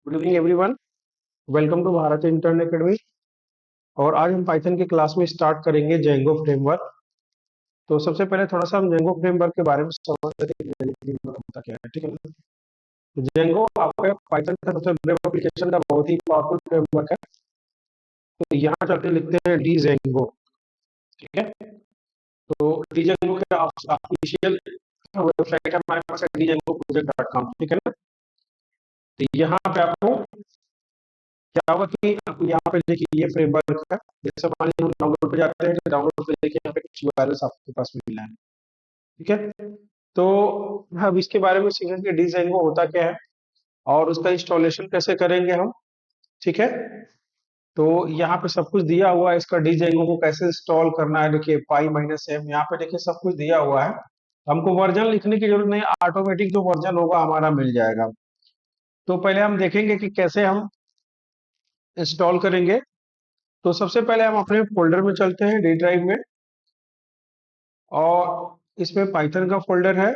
Good evening everyone. Welcome to Bharat intern academy. और आज हम पाइथन की क्लास में स्टार्ट करेंगे जेंगो फ्रेमवर्क। तो सबसे पहले थोड़ा सा हम जेंगो फ्रेमवर्क के बारे में समझ लेते हैं कि जेंगो फ्रेमवर्क होता क्या है। ठीक है ना? तो जेंगो आपका पाइथन का सबसे वेब एप्लीकेशन का बहुत ही पावरफुल फ्रेमवर्क है। तो यहाँ चलते लिखते हैं डी जेंगो। ठीक है। तो डी जेंगो का ऑफिशियल वेबसाइट हमारे पास है django.project.com। ठीक है ना? तो यहाँ पे आपको क्या होगा कि आप यहाँ पे देखिए ये फ्रेमवर्क है। जैसे मान लीजिए हम डाउनलोड पे जाते हैं तो डाउनलोड पे देखिए यहाँ पे कुछ यूआरएल्स आपके पास मिला है। ठीक है। तो अब इसके बारे में सीखेंगे डीजेंगो होता क्या है और उसका इंस्टॉलेशन कैसे करेंगे हम। ठीक है। तो यहाँ पे सब कुछ दिया हुआ है, इसका डीजेंगो को कैसे इंस्टॉल करना है। देखिए पाई माइनस एम यहाँ पे देखिए सब कुछ दिया हुआ है। हमको वर्जन लिखने की जरूरत नहीं, ऑटोमेटिक जो वर्जन होगा हमारा मिल जाएगा। तो पहले हम देखेंगे कि कैसे हम इंस्टॉल करेंगे। तो सबसे पहले हम अपने फोल्डर में चलते हैं डी ड्राइव में, और इसमें पाइथन का फोल्डर है।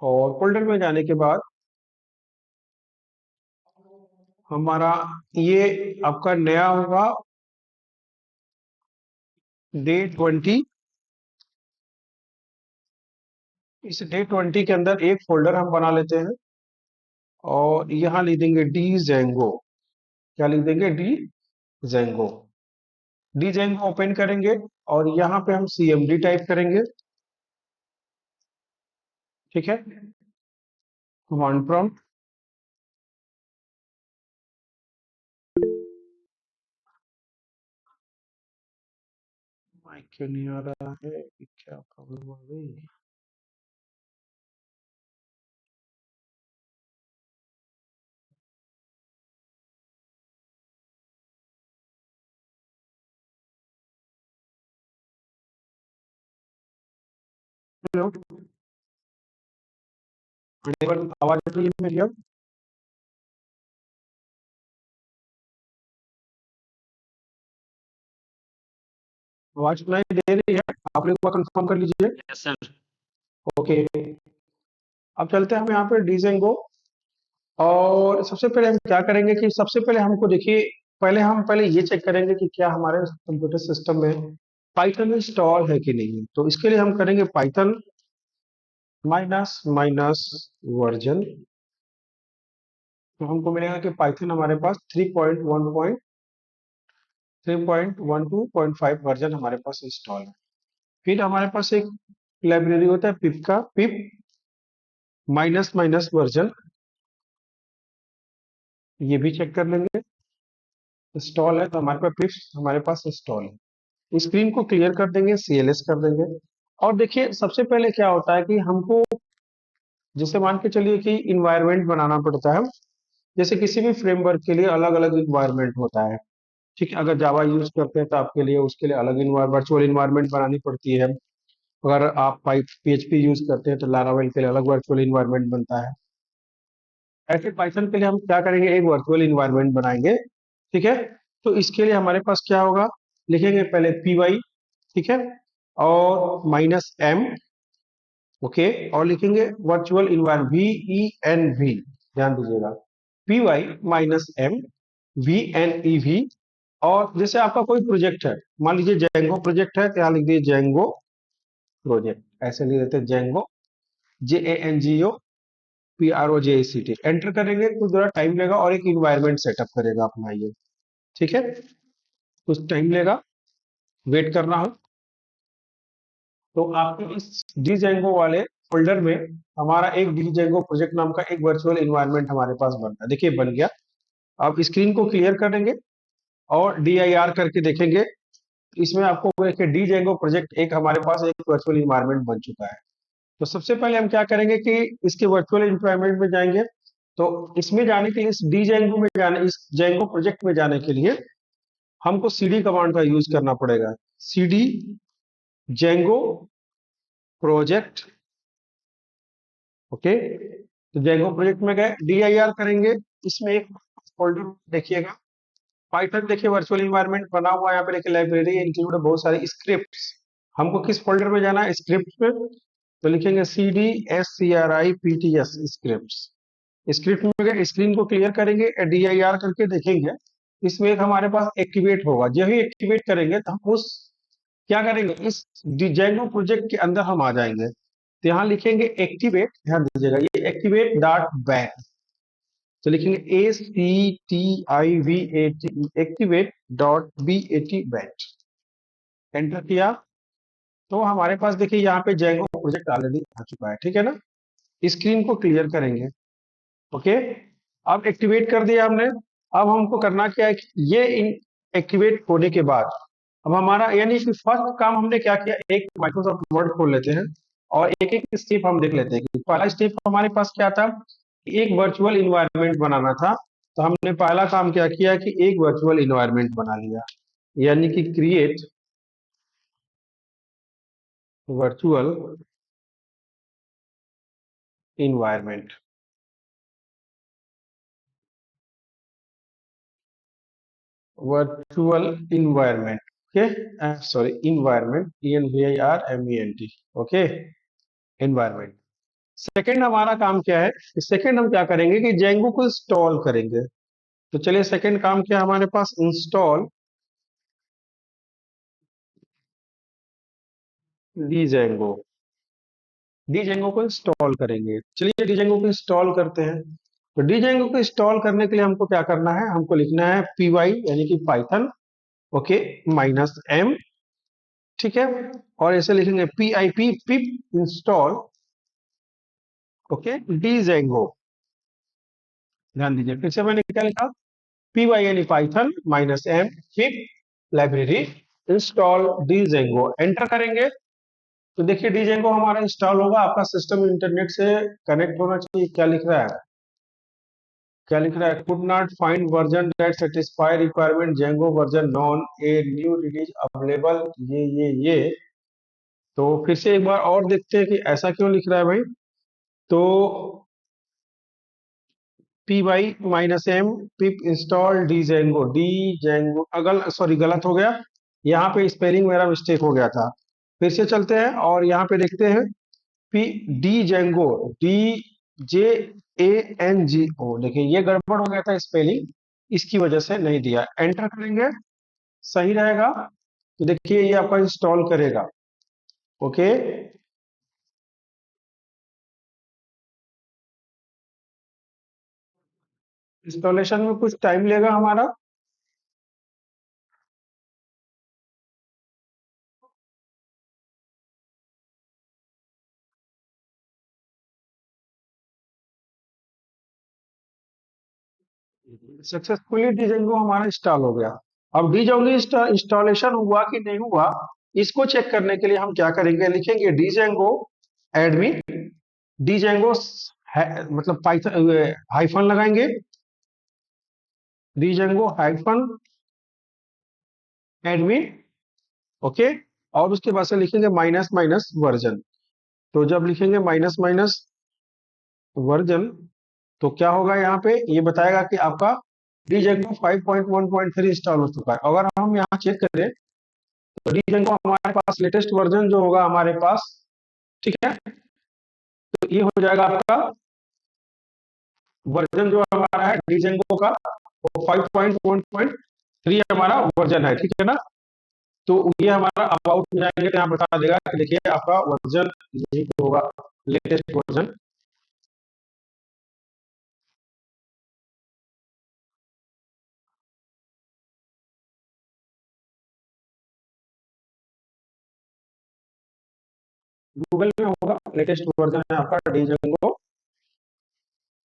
और फोल्डर में जाने के बाद हमारा ये आपका नया होगा डे 20। इस डे 20 के अंदर एक फोल्डर हम बना लेते हैं और यहाँ लिख देंगे डी जेंगो। क्या लिख देंगे? D Django. D Django open करेंगे और यहाँ पे हम cmd टाइप करेंगे। ठीक है। कमांड प्रॉम्प्ट माइक क्यों नहीं आ रहा है, क्या प्रॉब्लम आ गई? हेलो, आवाज आ रही है मेरी अब? आवाज सुनाई दे रही है? आप लोग कंफर्म कर लीजिए। Yes sir. ओके। अब चलते हैं हम यहाँ पे डीजेंगो। और सबसे पहले हम क्या करेंगे कि सबसे पहले हमको देखिए, पहले ये चेक करेंगे कि क्या हमारे कंप्यूटर सिस्टम में पाइथन इंस्टॉल है कि नहीं। तो इसके लिए हम करेंगे पाइथन माइनस माइनस वर्जन। तो हमको मिलेगा कि पाइथन हमारे पास 3.12.5 वर्जन हमारे पास इंस्टॉल है। फिर हमारे पास एक लाइब्रेरी होता है पिप का, पिप माइनस माइनस वर्जन। ये भी चेक कर लेंगे इंस्टॉल है। तो हमारे पास पिप हमारे पास इंस्टॉल है। स्क्रीन को क्लियर कर देंगे, सीएलएस कर देंगे। और देखिए सबसे पहले क्या होता है कि हमको जैसे मान के चलिए कि इन्वायरमेंट बनाना पड़ता है। जैसे किसी भी फ्रेमवर्क के लिए अलग अलग इन्वायरमेंट होता है। ठीक है। अगर जावा यूज करते हैं तो आपके लिए उसके लिए अलग वर्चुअल इन्वायरमेंट बनानी पड़ती है। अगर आप पीएचपी यूज करते हैं तो लारावेल के लिए अलग वर्चुअल इन्वायरमेंट बनता है। ऐसे पाइथन के लिए हम क्या करेंगे, एक वर्चुअल इन्वायरमेंट बनाएंगे। ठीक है। तो इसके लिए हमारे पास क्या होगा, लिखेंगे पहले py। ठीक है। और माइनस एम। ओके। और लिखेंगे वर्चुअल इन्वायरमेंट VENV। ध्यान दीजिएगा, py माइनस एम VNEV। और जैसे आपका कोई प्रोजेक्ट है, मान लीजिए जेंगो प्रोजेक्ट है, तो यहाँ लिख दीजिए जेंगो प्रोजेक्ट। ऐसे लिख देते हैं जेंगो, JANGO PROJECT। एंटर करेंगे तो थोड़ा टाइम लेगा और एक इन्वायरमेंट सेटअप करेगा अपना ये। ठीक है। कुछ टाइम लेगा, वेट करना हो। तो आपके इस डीजेंगो वाले फोल्डर में हमारा एक डीजेंगो प्रोजेक्ट नाम का एक वर्चुअल इन्वायरमेंट हमारे पास बन रहा है। देखिए बन गया। अब स्क्रीन को क्लियर करेंगे और DIR करके देखेंगे। इसमें आपको देखिए डीजेंगो प्रोजेक्ट एक हमारे पास एक वर्चुअल इन्वायरमेंट बन चुका है। तो सबसे पहले हम क्या करेंगे कि इसके वर्चुअल इन्वायरमेंट में जाएंगे। तो इसमें जाने के लिए, इस डीजेंगो में जाने, इस जेंगो प्रोजेक्ट में जाने के लिए हमको CD कमांड का यूज करना पड़ेगा। CD Django project. ओके। तो जेंगो प्रोजेक्ट में गए, DIR करेंगे। इसमें एक फोल्डर देखिएगा पाइथन, देखिए वर्चुअल इन्वायरमेंट बना हुआ है। यहाँ पे देखिए लाइब्रेरी इंक्लूड बहुत सारी स्क्रिप्ट्स। हमको किस फोल्डर में जाना है? स्क्रिप्ट में। तो लिखेंगे CDSCRIPTS स्क्रिप्ट्स। स्क्रिप्ट में गए, स्क्रीन को क्लियर करेंगे, DIR करके देखेंगे, इसमें एक हमारे पास एक्टिवेट होगा। जब ही एक्टिवेट करेंगे तो हम उस क्या करेंगे, इस डिजाइनो प्रोजेक्ट के अंदर हम आ जाएंगे। तो यहाँ लिखेंगे एक्टिवेट, ध्यान दीजिएगा ये एक्टिवेट डॉट बैट। तो लिखेंगे ACTIVAT activate dot BAT bat. Enter किया तो हमारे पास देखिए यहाँ पे जेंगो प्रोजेक्ट ऑलरेडी आ चुका है, ठीक है ना। स्क्रीन को क्लियर करेंगे, ओके। अब एक्टिवेट कर दिया हमने। अब हमको करना क्या है कि ये एक्टिवेट होने के बाद अब हमारा यानी कि फर्स्ट काम हमने क्या किया, एक माइक्रोसॉफ्ट वर्ड खोल लेते हैं और एक एक स्टेप हम देख लेते हैं कि पहला स्टेप हमारे पास क्या था, एक वर्चुअल इन्वायरमेंट बनाना था। तो हमने पहला काम क्या किया कि एक वर्चुअल इन्वायरमेंट बना लिया, यानी कि create virtual environment. Virtual environment, okay, sorry environment, ENVIRMENT, okay, environment. Second हमारा काम क्या है, सेकंड हम क्या करेंगे कि जेंगो को इंस्टॉल करेंगे। तो चलिए सेकंड काम क्या है हमारे पास, इंस्टॉल डीजेंगो। डीजेंगो को इंस्टॉल करेंगे, चलिए डीजेंगो को इंस्टॉल करते हैं। तो डीजेंगो को इंस्टॉल करने के लिए हमको क्या करना है, हमको लिखना है PY यानी कि पाइथन, ओके, -M, ठीक है। और ऐसे लिखेंगे PIP पिप इंस्टॉल, ओके, डीजेंगो। ध्यान दीजिए फिर से मैंने क्या लिखा, PY यानी पाइथन -M पिप लाइब्रेरी इंस्टॉल डीजेंगो। एंटर करेंगे तो देखिए डीजेंगो हमारा इंस्टॉल होगा। आपका सिस्टम इंटरनेट से कनेक्ट होना चाहिए। क्या लिख रहा है, क्या लिख रहा है, could not find version that satisfy requirement Django version non a new release available, ये। तो फिर से एक बार और देखते हैं कि ऐसा क्यों लिख रहा है भाई। तो PY -M पिप इंस्टॉल डी जेंगो अगल सॉरी गलत हो गया, यहाँ पे स्पेलिंग मेरा मिस्टेक हो गया था। फिर से चलते हैं और यहाँ पे देखते हैं पी डी जेंगो, DJANGO, देखिए ये गड़बड़ हो गया था स्पेलिंग, इसकी वजह से नहीं दिया। एंटर करेंगे, सही रहेगा। तो देखिए ये आपका इंस्टॉल करेगा, ओके। इंस्टॉलेशन में कुछ टाइम लेगा हमारा। सक्सेसफुली डीजेंगो हमारा इंस्टॉल हो गया। अब डीजेंगो इंस्टॉलेशन हुआ कि नहीं हुआ, इसको चेक करने के लिए हम क्या करेंगे, लिखेंगे डीजेंगो एडमिन, डीजेंगो मतलब पाइथन हाइफन लगाएंगे, डीजेंगो हाइफन एडमिन, ओके। और उसके बाद से लिखेंगे माइनस माइनस वर्जन। तो जब लिखेंगे माइनस माइनस वर्जन तो क्या होगा, यहाँ पे ये बताएगा कि आपका डीजेंगो 5.1.3 इंस्टॉल हो चुका है। अगर हम यहाँ चेक करें तो डीजेंगो हमारे पास लेटेस्ट वर्जन जो होगा हमारे पास, ठीक है, तो ये हो जाएगा आपका वर्जन जो हमारा है डीजेंगो का, वो 5.1.3 हमारा वर्जन है, ठीक है ना। तो ये हमारा अबाउट में जाएंगे तो यहाँ बता देगा कि देखिए आपका वर्जन ये होगा, लेटेस्ट वर्जन। गूगल में होगा, लेटेस्ट वर्जन है आपका डीजेंगो,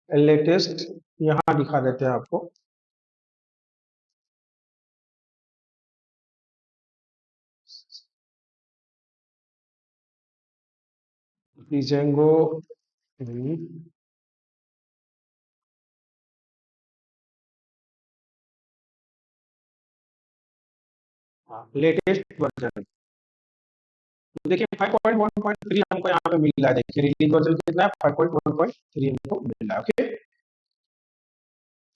लेटेस्ट, यहाँ दिखा देते हैं आपको। डीजेंगो लेटेस्ट वर्जन, तो देखिए 5.1.3 हमको यहाँ पे मिल रहा है। देखिए रिलीज वर्जन कितना है, 5.1.3 हमको मिल रहा है, ओके।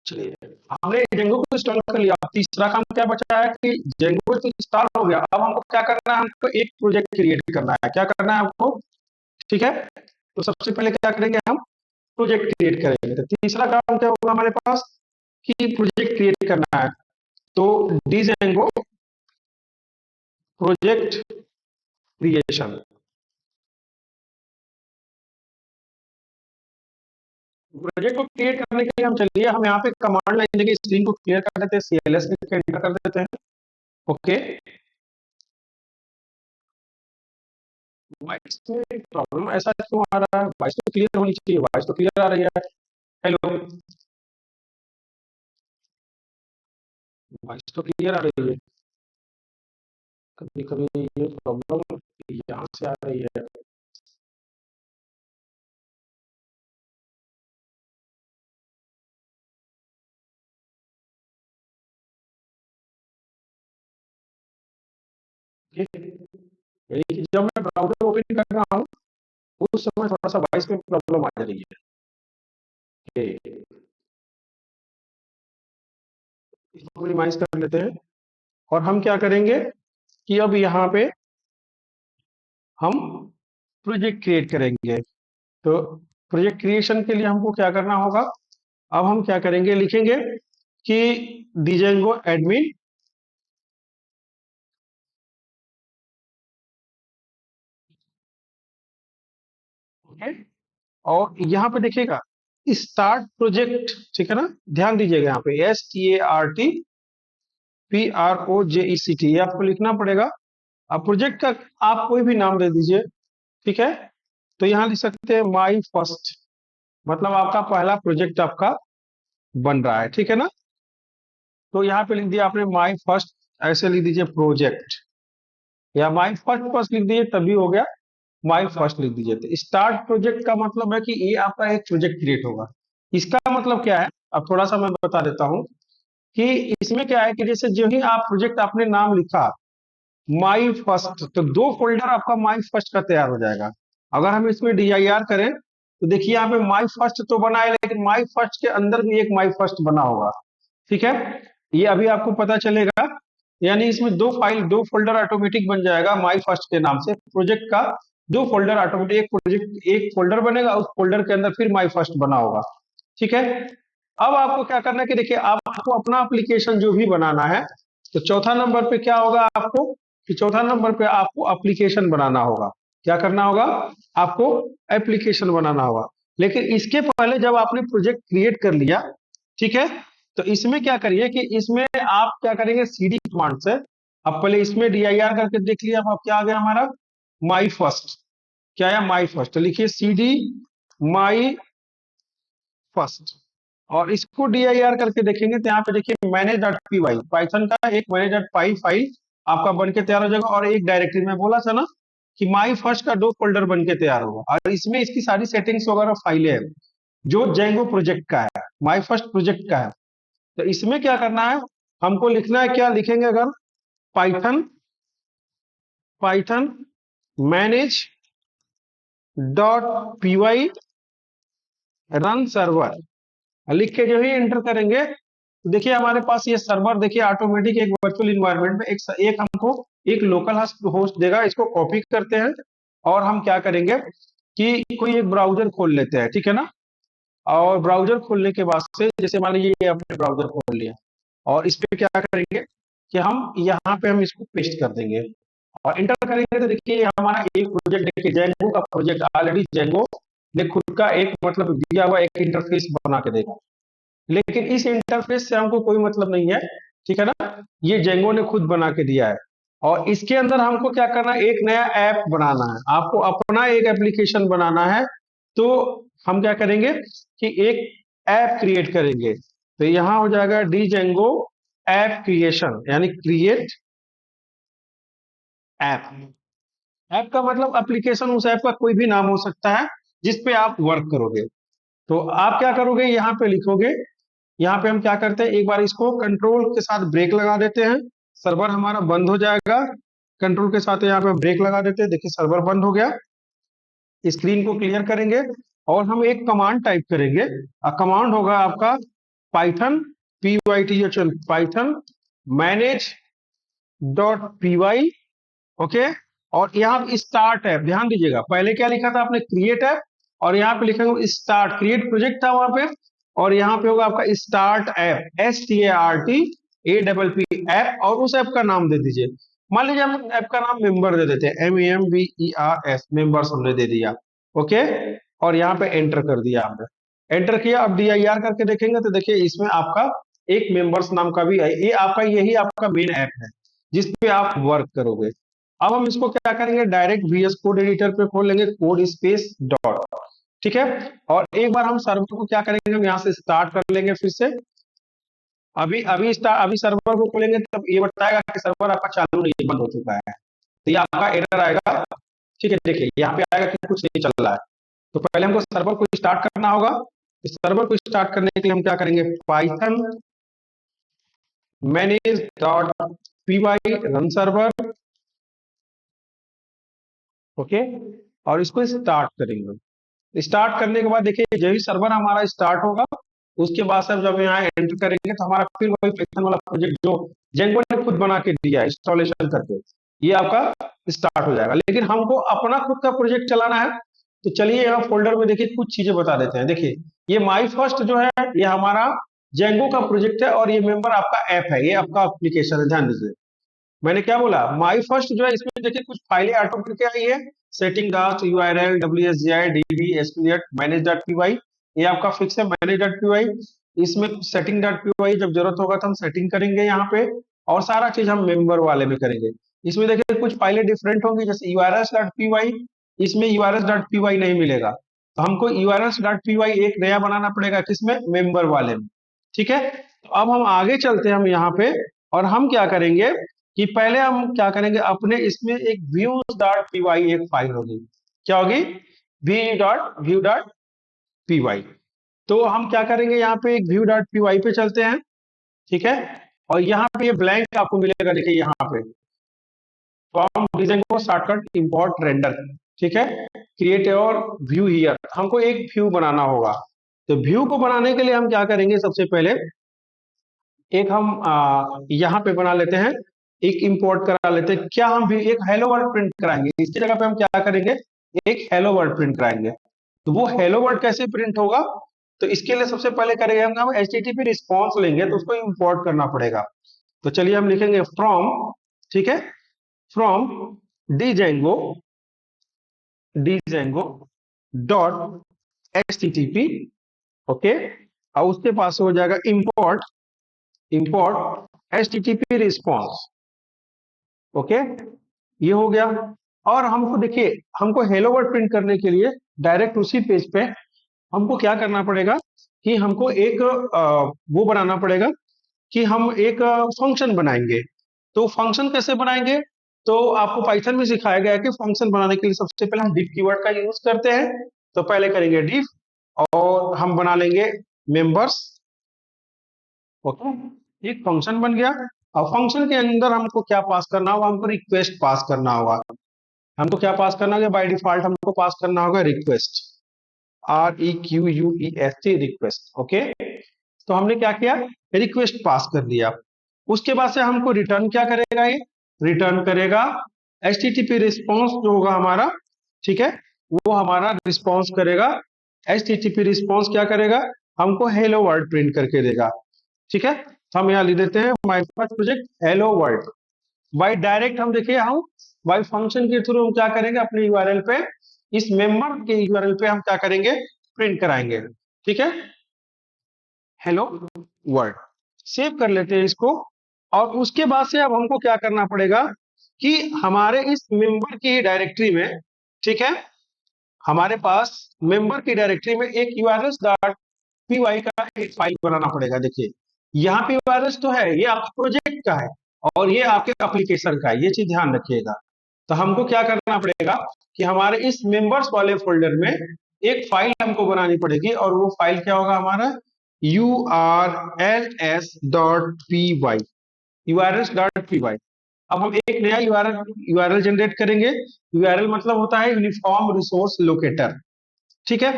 चलिए हमने जेंगो को इंस्टॉल कर लिया। अब तीसरा काम क्या बचा है कि जेंगो तो इंस्टॉल हो गया, अब हमको क्या करना है, हमको एक प्रोजेक्ट क्रिएट करना है। क्या करना है हमको, ठीक है। तो सबसे पहले क्या करेंगे, हम प्रोजेक्ट क्रिएट करेंगे। तो तीसरा काम क्या होगा हमारे पास कि प्रोजेक्ट क्रिएट करना है। तो डिजेंगो प्रोजेक्ट क्रिएशन, प्रोजेक्ट को क्रिएट करने के लिए हम चलिए हम यहाँ पे कमांड लाइन देंगे, स्क्रीन को क्लियर कर देते हैं, CLS लिख के एंटर कर देते हैं। ओके, वॉइस में प्रॉब्लम ऐसा क्यों आ रहा है? वॉइस तो क्लियर होनी चाहिए, वॉइस तो क्लियर आ रही है। हेलो, वॉइस तो क्लियर आ रही है। कभी कभी ये प्रॉब्लम यहाँ से आ रही है। यानी कि जब मैं ब्राउजर ओपन कर रहा हूँ उस समय थोड़ा सा वॉइस में प्रॉब्लम आ रही है। इसको मिनिमाइज कर लेते हैं और हम क्या करेंगे कि अब यहाँ पे हम प्रोजेक्ट क्रिएट करेंगे। तो प्रोजेक्ट क्रिएशन के लिए हमको क्या करना होगा, अब हम क्या करेंगे, लिखेंगे कि डिजेंगो एडमिन और यहाँ पे देखिएगा स्टार्ट प्रोजेक्ट, ठीक है ना। ध्यान दीजिएगा यहाँ पे STARTPROJECT ये आपको लिखना पड़ेगा। अब प्रोजेक्ट का आप कोई भी नाम दे दीजिए, ठीक है। तो यहाँ लिख सकते हैं माई फर्स्ट, मतलब आपका पहला प्रोजेक्ट आपका बन रहा है, ठीक है ना। तो यहाँ पे लिख दिया आपने माई फर्स्ट, ऐसे लिख दीजिए प्रोजेक्ट, या माई फर्स्ट फर्स्ट लिख दीजिए तभी हो गया, माई फर्स्ट लिख दीजिए। तो स्टार्ट प्रोजेक्ट का मतलब है कि ये आपका एक प्रोजेक्ट क्रिएट होगा। इसका मतलब क्या है, अब थोड़ा सा मैं बता देता हूँ कि इसमें क्या है कि जैसे जो ही आप प्रोजेक्ट आपने नाम लिखा माई फर्स्ट, तो दो फोल्डर आपका माई फर्स्ट का तैयार हो जाएगा। अगर हम इसमें DIR करें तो देखिए यहाँ पे माई फर्स्ट तो बना है, लेकिन माई फर्स्ट के अंदर भी एक माई फर्स्ट बना होगा, ठीक है। ये अभी आपको पता चलेगा। यानी इसमें दो फाइल, दो फोल्डर ऑटोमेटिक बन जाएगा माई फर्स्ट के नाम से, प्रोजेक्ट का दो फोल्डर ऑटोमेटिक, एक प्रोजेक्ट एक फोल्डर बनेगा, उस फोल्डर के अंदर फिर माई फर्स्ट बना होगा, ठीक है। अब आपको क्या करना है कि देखिए आपको अपना एप्लीकेशन जो भी बनाना है, तो चौथा नंबर पे क्या होगा आपको कि चौथा नंबर पे आपको एप्लीकेशन बनाना होगा। क्या करना होगा, आपको एप्लीकेशन बनाना होगा। लेकिन इसके पहले जब आपने प्रोजेक्ट क्रिएट कर लिया, ठीक है, तो इसमें क्या करिए कि इसमें आप क्या करेंगे, CD कमांड से अब पहले इसमें DIR करके देख लिया। अब क्या आ गया हमारा माई फर्स्ट, क्या है माई फर्स्ट, तो लिखिए CD माई फर्स्ट और इसको DIR करके देखेंगे तो यहाँ पे देखिए manage.py, पाइथन का एक manage.py फाइल आपका बन के तैयार हो जाएगा। और एक डायरेक्टरी में बोला था ना कि माई फर्स्ट का दो फोल्डर बन के तैयार होगा, और इसमें इसकी सारी सेटिंग्स वगैरह फाइलें हैं जो जेंगो प्रोजेक्ट का है, माई फर्स्ट प्रोजेक्ट का है। तो इसमें क्या करना है, हमको लिखना है, क्या लिखेंगे, अगर Python Python manage dot P run server लिख के जो ही एंटर करेंगे तो देखिए हमारे पास ये सर्वर, देखिए ऑटोमेटिक एक वर्चुअल इन्वायरमेंट में एक हमको एक लोकल होस्ट देगा। इसको कॉपी करते हैं और हम क्या करेंगे कि कोई एक ब्राउजर खोल लेते हैं, ठीक है ना। और ब्राउजर खोलने के बाद से जैसे मान लीजिए ये हमने ब्राउजर खोल लिया और इस पे क्या करेंगे कि हम यहाँ पे हम इसको पेस्ट कर देंगे और इंटर करेंगे। तो देखिए हमारा एक प्रोजेक्ट, देखिए जेंगो का प्रोजेक्ट ऑलरेडी जेंगो ने खुद का एक मतलब दिया हुआ एक इंटरफेस बना के देगा। लेकिन इस इंटरफेस से हमको कोई मतलब नहीं है, ठीक है ना। ये जेंगो ने खुद बना के दिया है और इसके अंदर हमको क्या करना है, एक नया ऐप बनाना है, आपको अपना एक एप्लीकेशन बनाना है। तो हम क्या करेंगे कि एक ऐप क्रिएट करेंगे। तो यहां हो जाएगा डी जेंगो ऐप क्रिएशन, यानी क्रिएट ऐप। ऐप का मतलब एप्लीकेशन, उस ऐप का कोई भी नाम हो सकता है जिस पे आप वर्क करोगे। तो आप क्या करोगे, यहाँ पे लिखोगे, यहाँ पे हम क्या करते हैं, एक बार इसको कंट्रोल के साथ ब्रेक लगा देते हैं, सर्वर हमारा बंद हो जाएगा। कंट्रोल के साथ यहाँ पे ब्रेक लगा देते हैं, देखिए सर्वर बंद हो गया। स्क्रीन को क्लियर करेंगे और हम एक कमांड टाइप करेंगे। कमांड होगा आपका Python Python manage dot P Y, okay, और यहाँ पे स्टार्ट ऐप, ध्यान दीजिएगा, पहले क्या लिखा था आपने, क्रिएट ऐप, और यहाँ पे लिखा होगा स्टार्ट, क्रिएट प्रोजेक्ट था वहां पे, और यहाँ पे होगा आपका स्टार्ट ऐप, START ऐप, और उस ऐप का नाम दे दीजिए। मान लीजिए हम ऐप का नाम मेंबर दे देते हैं, MEMBERS, मेंबर्स हमने दे दिया। ओके, और यहाँ पे एंटर कर दिया आपने, एंटर किया। अब DIR करके देखेंगे तो देखिए इसमें आपका एक मेंबर्स नाम का भी है, ये आपका, यही आपका मेन ऐप है जिसपे आप वर्क करोगे। अब हम इसको क्या करेंगे, डायरेक्ट VS कोड एडिटर पे खोल लेंगे, कोड स्पेस डॉट, ठीक है। और एक बार हम सर्वर को क्या करेंगे, हम यहाँ से स्टार्ट कर लेंगे फिर से। अभी सर्वर को खोलेंगे तब ये बताएगा कि सर्वर आपका चालू नहीं है, बंद हो चुका है, तो ये आपका एरर आएगा। ठीक है, देखिए यहाँ पे आएगा कि कुछ नहीं चल रहा है। तो पहले हमको सर्वर को स्टार्ट करना होगा। इस सर्वर को स्टार्ट करने के लिए हम क्या करेंगे, Python manage.py run server, okay, और इसको स्टार्ट करेंगे। स्टार्ट करने के बाद देखिए जब भी सर्वर हमारा स्टार्ट होगा, उसके बाद से जब यहाँ एंटर करेंगे तो हमारा फिर वही पाइथन वाला प्रोजेक्ट जो जेंगो ने खुद बना के दिया है इंस्टॉलेशन करके, ये आपका स्टार्ट हो जाएगा। लेकिन हमको अपना खुद का प्रोजेक्ट चलाना है, तो चलिए यहाँ फोल्डर में देखिए कुछ चीजें बता देते हैं। देखिए ये माई फर्स्ट जो है, ये हमारा जेंगो का प्रोजेक्ट है, और ये मेंबर आपका ऐप है, ये आपका एप्लीकेशन है। ध्यान दीजिए मैंने क्या बोला, माई फर्स्ट जो है, इसमें देखिए कुछ फाइलें ऑटो करके आई है, setting dot URL WSGI DB SPDET manage.py, ये आपका फिक्स है manage.py। इसमें सेटिंग डॉट पी जब जरूरत होगा तो हम सेटिंग करेंगे यहाँ पे, और सारा चीज हम मेंबर वाले में करेंगे। इसमें देखिए कुछ फाइलें डिफरेंट होंगी, जैसे URLs.py, इसमें URLs.py नहीं मिलेगा, तो हमको URLs.py एक नया बनाना पड़ेगा, किसमें, मेंबर वाले में। ठीक है, तो अब हम आगे चलते हैं हम यहाँ पे, और हम क्या करेंगे कि पहले हम क्या करेंगे, अपने इसमें एक views.py एक फाइल होगी, क्या होगी, view.py। तो हम क्या करेंगे, यहाँ पे एक view.py पे चलते हैं, ठीक है। और यहाँ पे ये ब्लैंक आपको मिलेगा, देखिए यहाँ पे फ्रॉम डिजाइन को शॉर्टकट इंपोर्ट रेंडर, ठीक है, क्रिएट और व्यू हियर, हमको एक व्यू बनाना होगा। तो व्यू को बनाने के लिए हम क्या करेंगे, सबसे पहले एक हम यहाँ पे बना लेते हैं, एक इंपोर्ट करा लेते हैं। क्या हम भी एक हेलो वर्ल्ड प्रिंट कराएंगे, इसकी जगह पे हम क्या करेंगे, एक हेलो वर्ल्ड प्रिंट कराएंगे। तो वो हेलो वर्ल्ड कैसे प्रिंट होगा, तो इसके लिए सबसे पहले करेंगे हम HTTP रिस्पॉन्स लेंगे, तो उसको इंपोर्ट करना पड़ेगा। तो चलिए हम लिखेंगे फ्रॉम, ठीक है, from django dot HTTP, okay, और उसके पास हो जाएगा इंपोर्ट HTTP रिस्पॉन्स, ओके, ये हो गया। और हमको देखिए, हमको हेलो वर्ल्ड प्रिंट करने के लिए डायरेक्ट उसी पेज पे हमको क्या करना पड़ेगा कि हमको एक वो बनाना पड़ेगा कि हम एक फंक्शन बनाएंगे। तो फंक्शन कैसे बनाएंगे, तो आपको पाइथन में सिखाया गया है कि फंक्शन बनाने के लिए सबसे पहले हम डिफ कीवर्ड का यूज करते हैं। तो पहले करेंगे डिफ, और हम बना लेंगे मेंबर्स, ओके, एक फंक्शन बन गया। अब फंक्शन के अंदर हमको क्या पास करना होगा, हमको रिक्वेस्ट पास करना होगा। हमको क्या पास करना होगा, बाय डिफॉल्ट हमको पास करना होगा रिक्वेस्ट, REQUEST, रिक्वेस्ट, ओके। तो हमने क्या किया, रिक्वेस्ट पास कर दिया। उसके बाद से हमको रिटर्न क्या करेगा, ये रिटर्न करेगा HTTP रिस्पॉन्स जो होगा हमारा, ठीक है, वो हमारा रिस्पॉन्स करेगा। HTTP रिस्पॉन्स क्या करेगा, हमको हेलो वर्ल्ड प्रिंट करके देगा, ठीक है। तो हम यहाँ लिख देते हैं my first project hello world. By direct हम देखिए, हम बाय फंक्शन के थ्रू हम क्या करेंगे, अपने URL पे, इस मेंबर के URL पे हम क्या करेंगे, प्रिंट कराएंगे, ठीक है, हेलो वर्ल्ड। सेव कर लेते हैं इसको। और उसके बाद से अब हमको क्या करना पड़ेगा कि हमारे इस मेंबर की डायरेक्टरी में, ठीक है, हमारे पास मेंबर की डायरेक्टरी में एक URLs.py का एक फाइल बनाना पड़ेगा। देखिए यहाँ पे URLs तो है, ये आपके प्रोजेक्ट का है, और ये आपके एप्लीकेशन का है, ये चीज ध्यान रखिएगा। तो हमको क्या करना पड़ेगा कि हमारे इस मेंबर्स वाले फोल्डर में एक फाइल हमको बनानी पड़ेगी, और वो फाइल क्या होगा हमारा, urls.py, urls.py। अब हम एक नया यूआरएल जनरेट करेंगे। यूआरएल मतलब होता है यूनिफॉर्म रिसोर्स लोकेटर, ठीक है।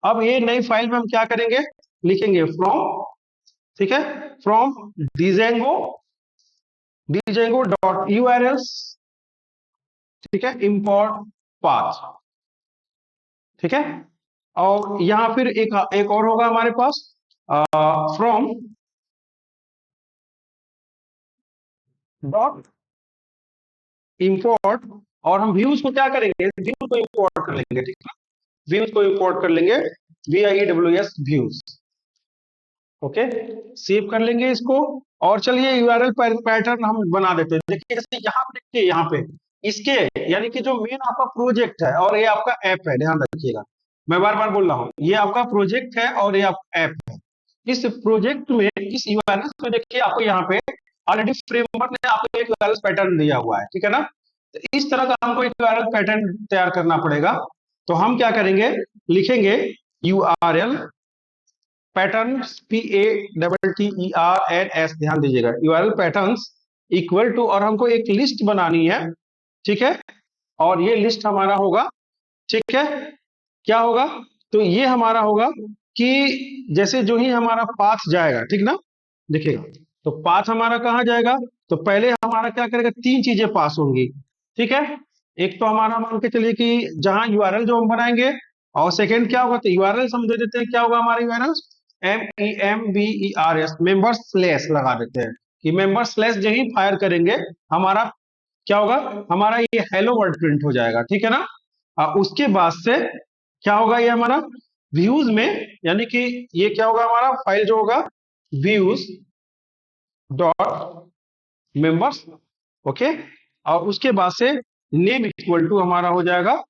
अब ये नई फाइल में हम क्या करेंगे, लिखेंगे फ्रॉम, ठीक है, फ्रॉम django डॉट urls ठीक है, इंपोर्ट पाथ, ठीक है। और यहां फिर एक और होगा हमारे पास फ्रॉम डॉट इंपोर्ट, और हम व्यूज को क्या करेंगे, व्यूज को इंपोर्ट कर लेंगे, ठीक है, व्यूज को इंपोर्ट कर लेंगे, VIEWS व्यूज, ओके। सेव कर लेंगे इसको, और चलिए यूआरएल पैटर्न हम बना देते हैं। देखिए जैसे यहाँ पे, देखिए यहाँ पे इसके, यानी कि जो मेन आपका प्रोजेक्ट है और ये आपका ऐप है, ध्यान रखिएगा, मैं बार बार बोल रहा हूँ, ये आपका प्रोजेक्ट है और ये आपका ऐप है। इस प्रोजेक्ट में, इस यूआरएल में देखिए आपको यहाँ पे ऑलरेडी फ्रेमवर्क ने आपको एक यूआरएल पैटर्न दिया हुआ है, ठीक है ना। तो इस तरह का हमको एक यूआरएल पैटर्न तैयार करना पड़ेगा। तो हम क्या करेंगे, लिखेंगे यूआरएल पैटर्न, PATTERNS, ध्यान दीजिएगा, यूआरएल पैटर्न्स इक्वल टू, और हमको एक लिस्ट बनानी है, ठीक है। और ये लिस्ट हमारा होगा, ठीक है, क्या होगा, तो ये हमारा होगा कि जैसे जो ही हमारा पाथ जाएगा, ठीक ना, देखिएगा, तो पाथ हमारा कहाँ जाएगा, तो पहले हमारा क्या करेगा, तीन चीजें पास होंगी, ठीक है। एक तो हमारा मान के चलिए कि जहां यूआरएल जो हम बनाएंगे, और सेकंड क्या होगा, तो यूआरएल हम दे देते हैं, क्या होगा हमारा यूआरएल, MEMBERS, मेंबर स्लैश लगा देते हैं, कि मेंबर स्लैश जो ही फायर करेंगे, हमारा क्या होगा, हमारा ये हेलो वर्ड प्रिंट हो जाएगा, ठीक है ना। उसके बाद से क्या होगा, ये हमारा व्यूज में, यानी कि ये क्या होगा, हमारा फाइल जो होगा व्यूज डॉट मेंबर्स, ओके। और उसके बाद से नेम इक्वल टू हमारा हो जाएगा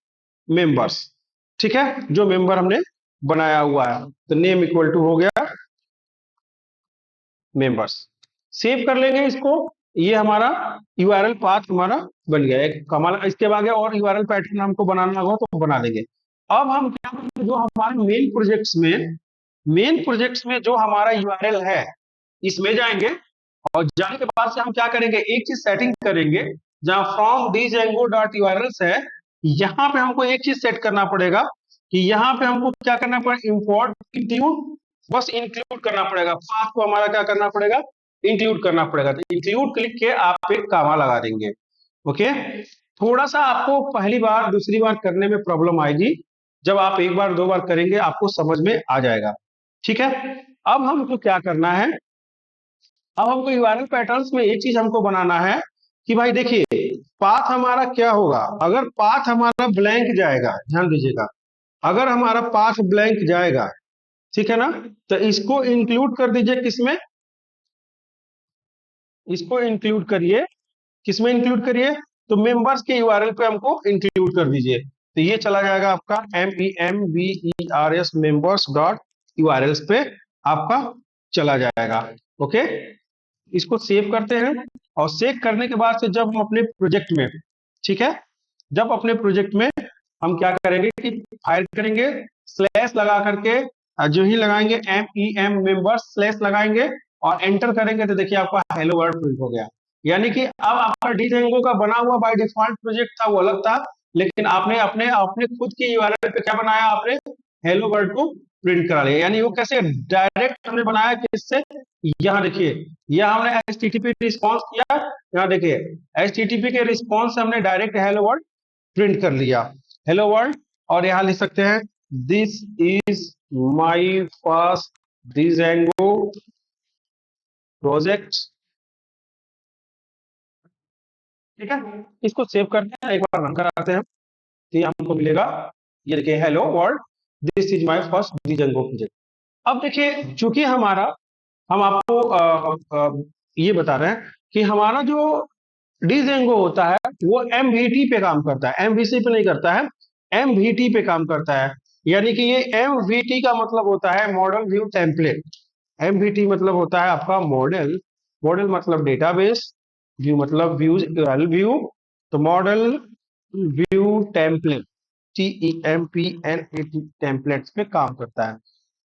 मेंबर्स, ठीक है, जो मेंबर हमने बनाया हुआ है, तो नेम इक्वल टू हो गया मेंबर्स। सेव कर लेंगे इसको, ये हमारा यूआरएल पाथ हमारा बन गया एक कमाल। इसके बाद और यूआरएल पैटर्न हमको बनाना होगा तो बना देंगे। अब हम क्या करेंगे, जो हमारे मेन प्रोजेक्ट्स में जो हमारा यूआरएल है, इसमें जाएंगे, और जाने के बाद से हम क्या करेंगे, एक चीज सेटिंग करेंगे, जहां फ्रॉम django डॉट यूआरएल्स है, यहां पे हमको एक चीज सेट करना पड़ेगा, कि यहां पे हमको क्या करना पड़ेगा, इंपोर्ट इंक्लूड, बस इंक्लूड करना पड़ेगा, पाथ को हमारा क्या करना पड़ेगा, इंक्लूड करना पड़ेगा। तो इंक्लूड क्लिक के आप एक कामा लगा देंगे, ओके। थोड़ा सा आपको पहली बार दूसरी बार करने में प्रॉब्लम आएगी, जब आप एक बार दो बार करेंगे आपको समझ में आ जाएगा, ठीक है। अब हमको क्या करना है, अब हमको यूआरएल पैटर्न्स में एक चीज हमको बनाना है, कि भाई देखिए पाथ हमारा क्या होगा, अगर पाथ हमारा ब्लैंक जाएगा, ध्यान दीजिएगा, अगर हमारा पाथ ब्लैंक जाएगा, ठीक है ना, तो इसको इंक्लूड कर दीजिए किसमें, इसको इंक्लूड करिए, किसमें इंक्लूड करिए, तो मेंबर्स के यूआरएल पे हमको इंक्लूड कर दीजिए। तो ये चला जाएगा आपका MEMBERS मेंबर्स डॉट यूआरएल्स पे आपका चला जाएगा, ओके। इसको सेव करते हैं, और सेव करने के बाद से जब हम अपने प्रोजेक्ट में, ठीक है, जब अपने प्रोजेक्ट में हम क्या करेंगे कि फाइल करेंगे, स्लैश लगा करके, जो ही लगाएंगे MEM मेंबर्स स्लैश लगाएंगे और एंटर करेंगे, तो देखिए आपका हेलो वर्ल्ड प्रिंट हो गया। यानी कि अब आपका django का बना हुआ बाय डिफॉल्ट प्रोजेक्ट था वो अलग था, लेकिन आपने अपने अपने खुद की यूआरएल पे क्या बनाया, आपने हेलो वर्ल्ड को प्रिंट करा लिया। यानी वो कैसे डायरेक्ट हमने बनाया, किससे, यहाँ देखिए, यहाँ हमने HTTP रिस्पॉन्स किया, यहाँ देखिए HTTP के रिस्पॉन्स से हमने डायरेक्ट हेलो वर्ल्ड प्रिंट कर लिया, हेलो वर्ल्ड। और यहाँ लिख सकते हैं, this is my first django project, ठीक है। इसको सेव करते हैं, एक बार रन कराते हैं, तो ये हमको मिलेगा, ये देखिए hello world, this is my first django project. अब देखिए चूंकि हमारा, हम आपको ये बता रहे हैं कि हमारा जो django होता है वो MVT पे काम करता है, MVC पे नहीं करता है, MVT पे काम करता है। यानी कि ये MVT का मतलब होता है मॉडल व्यू टेम्पलेट। MVT मतलब होता है आपका मॉडल, मॉडल मतलब डेटाबेस, व्यू मतलब व्यूज व्यू, तो model view template, TEMPLAT templates पे काम करता है।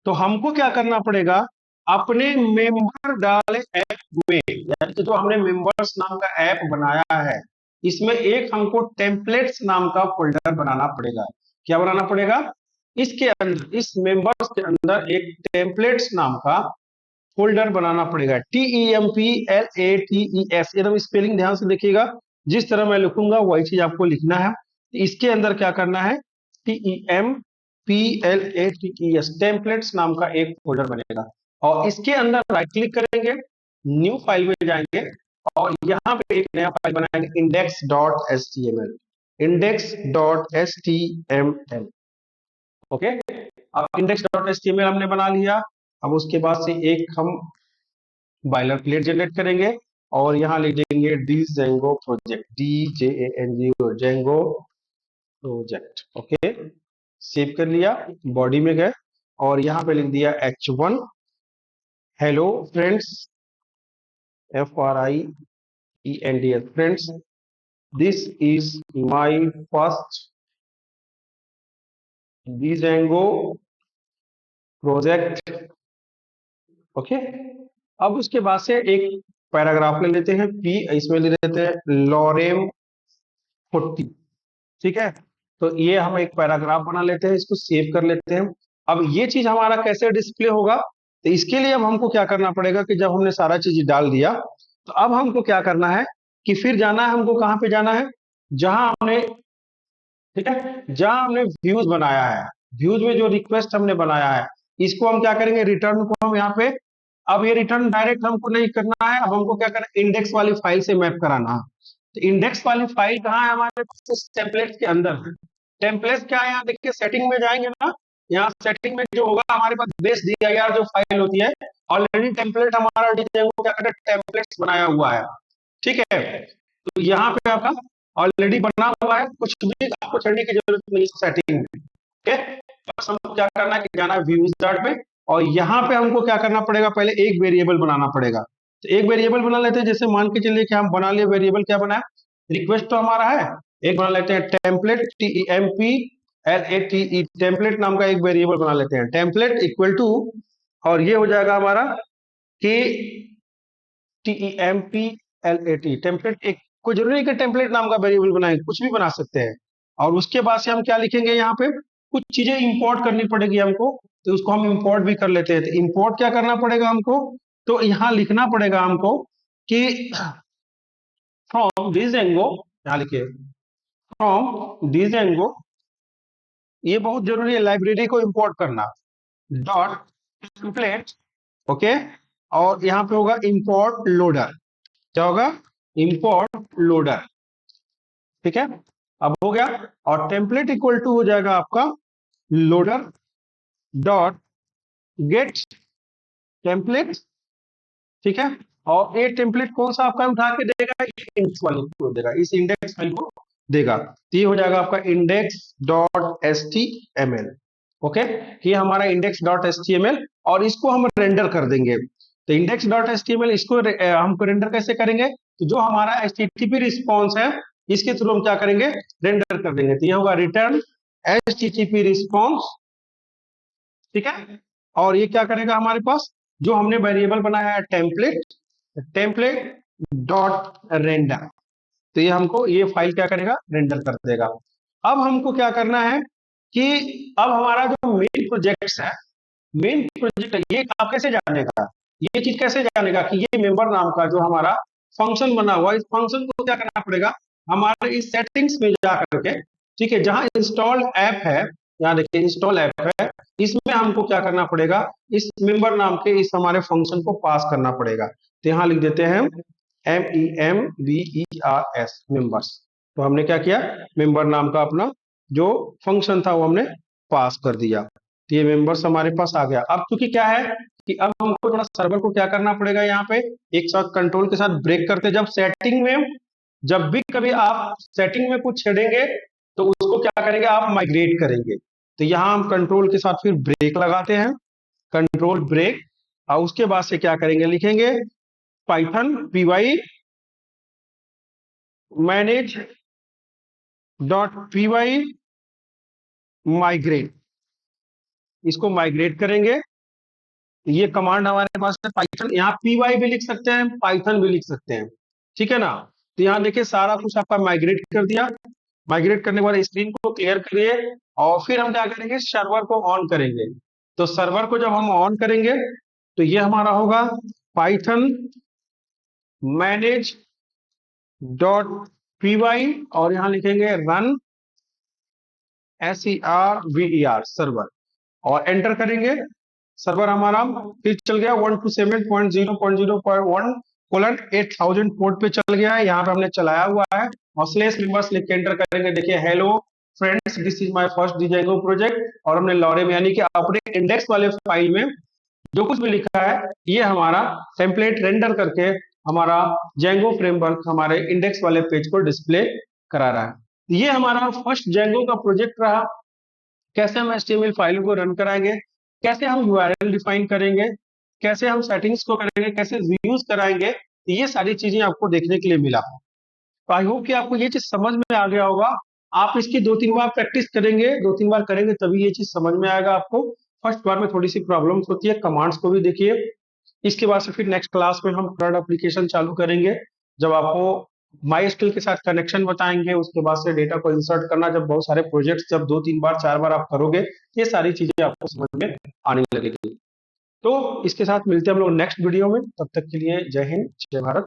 तो हमको क्या करना पड़ेगा, अपने मेंबर डाले ऐप में, यानी कि जो हमने मेंबर्स नाम का ऐप बनाया है, इसमें एक हमको टेम्पलेट्स नाम का फोल्डर बनाना पड़ेगा। क्या बनाना पड़ेगा, इसके अंदर, इस मेंबर्स के अंदर एक टेम्पलेट्स नाम का फोल्डर बनाना पड़ेगा, TEMPLATES, एकदम स्पेलिंग ध्यान से देखिएगा, जिस तरह मैं लिखूंगा वही चीज आपको लिखना है। तो इसके अंदर क्या करना है, TEMPLATES टेम्पलेट्स नाम का एक फोल्डर बनेगा, और इसके अंदर राइट क्लिक करेंगे, न्यू फाइल में जाएंगे, और यहाँ पे एक नया फाइल बनाएंगे, index.html, index.html। ओके, अब index.html हमने बना लिया। अब उसके बाद से एक हम बायलर प्लेट जनरेट करेंगे, और यहाँ लिख देंगे Django project, DJANGO, Django project. Okay, save कर लिया, बॉडी में गए, और यहाँ पे लिख दिया H1 hello friends, FRIENDS friends, this is my first Django project. Okay, अब उसके बाद से एक पैराग्राफ ले लेते हैं, पी इसमें ले लेते हैं लॉरेम 40। ठीक है, तो ये हम एक पैराग्राफ बना लेते हैं, इसको सेव कर लेते हैं। अब ये चीज हमारा कैसे डिस्प्ले होगा, तो इसके लिए अब हमको क्या करना पड़ेगा कि जब हमने सारा चीज डाल दिया, तो अब हमको क्या करना है कि फिर जाना है, हमको कहाँ पे जाना है, जहां हमने, ठीक है, जहां हमने व्यूज बनाया है, व्यूज में जो रिक्वेस्ट हमने बनाया है, इसको हम क्या करेंगे, रिटर्न को हम यहाँ पे, अब ये रिटर्न डायरेक्ट हमको नहीं करना है, अब हमको क्या करना है, इंडेक्स वाली फाइल से मैप कराना है। तो इंडेक्स वाली फाइल कहाँ है हमारे पास, टेम्पलेट के अंदर। टेम्पलेट क्या है, यहाँ देखिए सेटिंग में जाएंगे ना, यहाँ सेटिंग में जो होगा हमारे पास बेस dir जो फाइल होती है, ऑलरेडी टेम्पलेट हमारा Django क्या करता है, टेम्पलेट्स बनाया हुआ है। ठीक है, तो यहाँ पे आपका ऑलरेडी बना हुआ है, कुछ भी आपको चढ़ने की जरूरत नहीं है सेटिंग में। ठीक है, बस हमको क्या करना है कि जाना है व्यू स्टार्ट में, और यहाँ पे हमको क्या करना पड़ेगा, पहले एक वेरिएबल बनाना पड़ेगा। तो एक वेरिएबल बना लेते हैं, जैसे मान के चलिए कि हम बना लिए वेरिएबल, क्या बनाए, रिक्वेस्ट तो हमारा है, एक बना लेते हैं टेम्पलेट, TEMPLATE, टेम्पलेट नाम का एक वेरिएबल बना लेते हैं, टेम्पलेट इक्वल टू, और ये हो जाएगा हमारा कि TEMPLATE टेम्पलेट। एक कोई जरूरी नहीं कि टेम्पलेट नाम का वेरिएबल बनाए, कुछ भी बना सकते हैं। और उसके बाद से हम क्या लिखेंगे, यहाँ पे कुछ चीजें इंपोर्ट करनी पड़ेगी हमको, तो उसको हम इंपोर्ट भी कर लेते हैं। तो इंपोर्ट क्या करना पड़ेगा हमको, तो यहाँ लिखना पड़ेगा हमको कि फ्रॉम Django, यहाँ लिखिए फ्रॉम Django, ये बहुत जरूरी है लाइब्रेरी को इंपोर्ट करना, डॉट टेम्पलेट। ओके, और यहाँ पे होगा इंपोर्ट लोडर, क्या होगा, इंपोर्ट लोडर। ठीक है, अब हो गया, और टेम्पलेट इक्वल टू हो जाएगा आपका लोडर डॉट गेट टेम्पलेट। ठीक है, और ये टेम्पलेट कौन सा आपका उठा के देगा, इंडेक्स वाले को देगा, इस इंडेक्स फाइल को देगा। तो ये हो जाएगा आपका index dot S T M L. Okay, ये हमारा index dot S T M L, और इसको हम रेंडर कर देंगे। तो index dot S T M L, इसको हमको रेंडर कैसे करेंगे, तो जो हमारा HTTP रिस्पॉन्स है, इसके थ्रू हम क्या करेंगे, रेंडर कर देंगे। तो ये होगा रिटर्न HTTP रिस्पॉन्स। ठीक है, और ये क्या करेगा हमारे पास, जो हमने वेरिएबल बनाया है टेम्पलेट, टेम्पलेट डॉट रेंडर, तो ये हमको ये फाइल क्या करेगा, रेंडर कर देगा। अब हमको क्या करना है कि अब हमारा जो मेन प्रोजेक्ट है, मेन प्रोजेक्ट, ये आप कैसे जानेगा, ये चीज कैसे जानेगा कि ये मेंबर नाम का जो हमारा फंक्शन बना हुआ है, इस फंक्शन को क्या करना पड़ेगा, हमारे इस सेटिंग्स में जा करके, ठीक है, जहां इंस्टॉल ऐप है, यहाँ देखिए इंस्टॉल ऐप है, इसमें हमको क्या करना पड़ेगा, इस मेंबर नाम के इस हमारे फंक्शन को पास करना पड़ेगा। तो यहाँ लिख देते हैं MEMBERS, मेंबर्स। तो हमने क्या किया, मेंबर नाम का अपना जो फंक्शन था वो हमने पास कर दिया। तो ये मेंबर्स हमारे पास आ गया। अब क्योंकि क्या है कि अब हमको थोड़ा सर्वर को क्या करना पड़ेगा, यहाँ पे एक साथ कंट्रोल के साथ ब्रेक करते, जब सेटिंग में, जब भी कभी आप सेटिंग में कुछ छेड़ेंगे, तो उसको क्या करेंगे, आप माइग्रेट करेंगे। तो यहाँ हम कंट्रोल के साथ फिर ब्रेक लगाते हैं, कंट्रोल ब्रेक, और उसके बाद से क्या करेंगे, लिखेंगे Python py manage dot py migrate, इसको माइग्रेट करेंगे। ये कमांड हमारे पास है पाइथन, यहाँ py भी लिख सकते हैं, पाइथन भी लिख सकते हैं। ठीक है ना, तो यहाँ देखिए सारा कुछ आपका माइग्रेट कर दिया। माइग्रेट करने के बाद स्क्रीन को क्लियर करिए, और फिर हम क्या करेंगे, सर्वर को ऑन करेंगे। तो सर्वर को जब हम ऑन करेंगे, तो ये हमारा होगा पाइथन मैनेज डॉट py और यहाँ लिखेंगे run SERVER सर्वर और एंटर करेंगे। सर्वर हमारा फिर चल गया 127.0.0.1 कोलन 8000 पोर्ट पे चल गया है। यहाँ पे हमने चलाया हुआ है और स्लेश मेंबर्स लिख के एंटर करेंगे। देखिए hello friends, this is my first Django project और हमने लॉरेम यानी कि अपने इंडेक्स वाले फाइल में जो कुछ भी लिखा है ये हमारा टेम्पलेट रेंडर करके हमारा जेंगो फ्रेमवर्क हमारे इंडेक्स वाले पेज को डिस्प्ले करा रहा है। ये हमारा फर्स्ट जेंगो का प्रोजेक्ट रहा। कैसे हम HTML फाइलों को रन कराएंगे, कैसे हम URL डिफाइन करेंगे, कैसे हम सेटिंग्स को करेंगे, कैसे रिव्यूज कराएंगे, ये सारी चीजें आपको देखने के लिए मिला। तो आई होप कि आपको ये चीज समझ में आ गया होगा। आप इसकी 2-3 बार प्रैक्टिस करेंगे, 2-3 बार करेंगे तभी ये चीज समझ में आएगा आपको। फर्स्ट बार में थोड़ी सी प्रॉब्लम्स होती है। कमांड्स को भी देखिए। इसके बाद से फिर नेक्स्ट क्लास में हम फ्रंट एप्लीकेशन चालू करेंगे, जब आपको MySQL के साथ कनेक्शन बताएंगे। उसके बाद से डेटा को इंसर्ट करना, जब बहुत सारे प्रोजेक्ट्स जब 2-3 बार 4 बार आप करोगे, ये सारी चीजें आपको समझ में आने लगेगी। तो इसके साथ मिलते हैं हम लोग नेक्स्ट वीडियो में। तब तक के लिए जय हिंद, जय भारत।